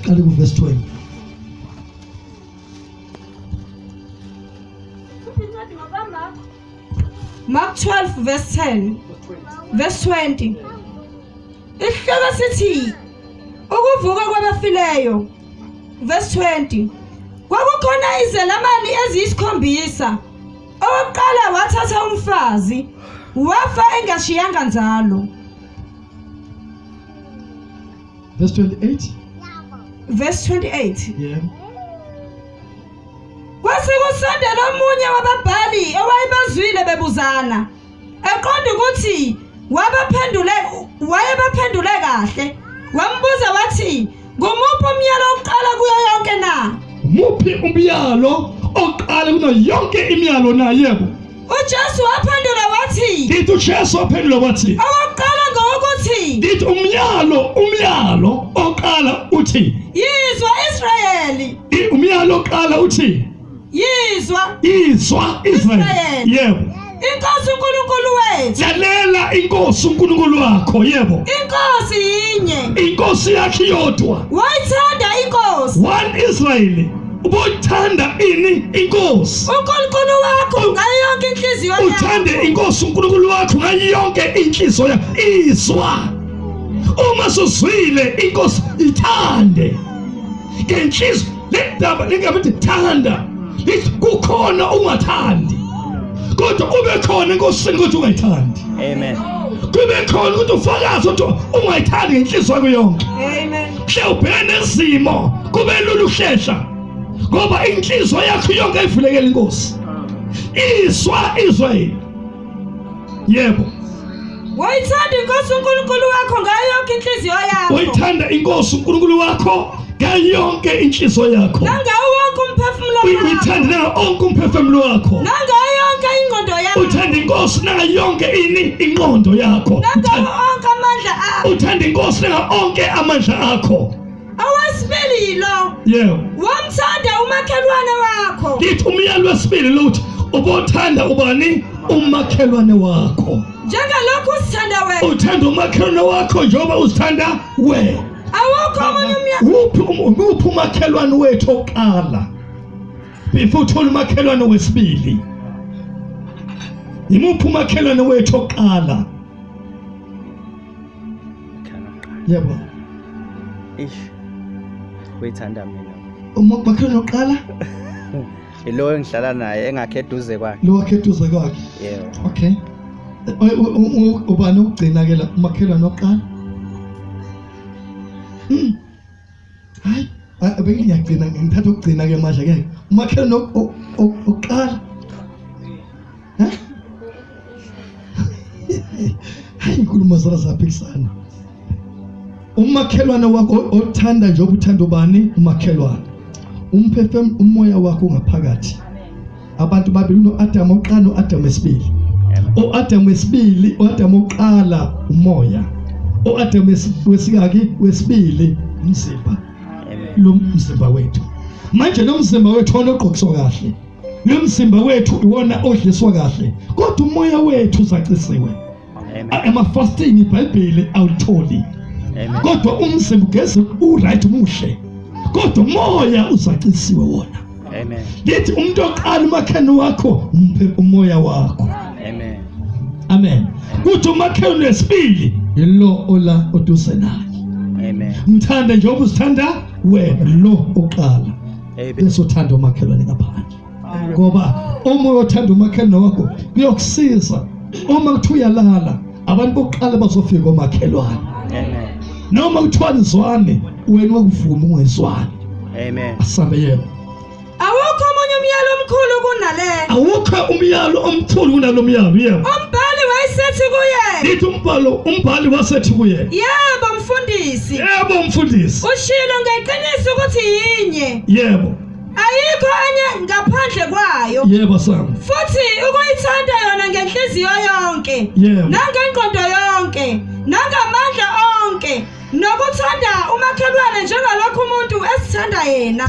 Qale ku verse 20. Mark 12 verse 10 verse 20. Isihloko sithi ukuvuka kwabafileyo. Verse 20. Kwakukhona izelamani eziyisikhombisa. Owokuqala wathatha umfazi wafa engashiyanga njalo. Verse 28. Verse 28. Yeah. Kwasikusondela omunye wababhali owayebazwile bebuzana. Eqonda ukuthi wayebaphendule kahle. Wambuza wathi, "Ngumuphi umyalo oqala kuyo yonke na?" Umuphi umyalo oqala kuno yonke imiyalo na? Yebo. uJesu waphendula wathi, Ndithi uJesu waphendula wathi, "Okokuqala ngokuthi ndithi umyalo oqala uthi, yizwa Israyeli, umyalo oqala uthi, yizwa izwa Israyeli." Yebo. Inkosi uNkulunkulu wethu, Lalela inkosi uNkulunkulu wakho. Yebo. inkosi yinye, Inkosi yakhe yodwa. wayithanda inkosi One Israel. Ubothanda ini inkosi. uNkulunkulu wakho ngayo yonke inhliziyo yakho. Uthande inkosi uNkulunkulu wakho ngayo yonke inhliziyo yakho. Izwa. Uma suzwile inkosi ithande. Ngenhliziyo ledaba lingabithi thanda. Lithi kukhona ungathandi. Kodwa kube khona inkosi ukuthi ungayithandi. Amen. Kube khona ukuthi ufakaze ukuthi ungayithandi ngenhliziyo yakho yonke. Amen. Mhlawumbe nezimo kube lula ukushesha ngoba inhliziyo yakho yonke ayivulekela inkosi. Izwa Israyeli. Yebo. Wayithanda inkosi uNkulunkulu wakho ngayo yonke inhliziyo yakho. Uyithanda inkosi uNkulunkulu wakho ngayo yonke inhliziyo yakho. Nangawo wonke umphefumulo wakho. Uyithanda nawo onke umphefumulo wakho. Nangayo yonke ingqondo yakho. Uthanda inkosi nayo yonke ingqondo yakho. Nangawo onke amandla akho. Uthanda inkosi nayo onke amandla akho. Awesibili lo. Yebo. Wamthanda umakhelwane wakho. Lithi umyalo wesibili lokuthi ubothanda ubani? Umakhelwane wakho. Njengalokhu usithanda wena. Uthanda umakhelwane wakho njengoba uzithanda wena. Awukho omunye umyalo. Uphi umakhelwane wethu oqala before uthola umakhelwane wesibili? Imuphi umakhelwane wethu oqala? Yebo. Uyithanda mina. Umakhelwane oqala? Lo engihlala naye engakhe eduze kwakhe. Lo wakhe eduze kwakhe. Yebo. Okay. Ubani ukugcina ke la umakhelwane oqala? Hayi, bengiyagcina ngithatha ukugcina ke manje ke. Umakhelwane oqala. Hayi inkulumo zazaphikisana. Umakhelwane wakho othanda njengoba uthanda ubani? Umakhelwane. Umphefumulo umoya wakho ngaphakathi. Abantu babili uAdam oqala noAdam wesibili. uAdam wesibili, uAdam oqala umoya. uAdam wesibili umzimba. Lo mzimba wethu. Manje lo mzimba wethu onoqoqiswa kahle. Lo mzimba wethu iwona odliswa kahle. Kodwa umoya wethu uzacisiwe. Ama-fasting iBhayibheli awutholi. Kodwa umzimba ugeze uright muhle. Kodwa umoya uzacisiwe wona. Amen. Lithi umuntu oqala umakhelwane wakho umoya wakho. Amen. Amen. Kuthi umakhelwane wesibili yilo ola oduze naye. Amen. Mthanda njengoba uzithanda wena lo oqala. Bese uthanda umakhelwane ngaphandle. Ngoba uma uthanda umakhelwane wakho kuyokusiza uma kuthi uyalala abantu bokuqala bazofika omakhelwane. Amen. Noma kuthiwa nizwane wena wakuvuma ungezwani. Amen. Asabe yebo. Awukho omunye umyalo omkhulu kunale. Awukho umyalo omkhulu kunalo myalo. Yebo. Umbhali wayesethi kuye. Lithi umbhali wasethi kuye. Yebo mfundisi. Yebo mfundisi. Ushilo ngeqiniso ukuthi yinye. Yebo. Ayikho enye ngaphandle kwayo. Yebo sami. Futhi ukuyithanda yona ngenhliziyo yonke. Yebo. Nangengqondo yonke, nangamandla onke, nokuthanda umakhelwane njengalokho umuntu esithanda yena.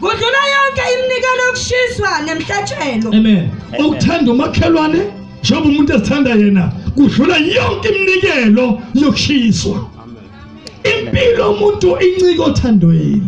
Kudlula yonke iminikelo yokushiswa nemhlatshelo. Amen. Ukuthanda umakhelwane njengoba umuntu esithanda yena kudlula yonke iminikelo yokushiswa. impilo umuntu incike othandweni.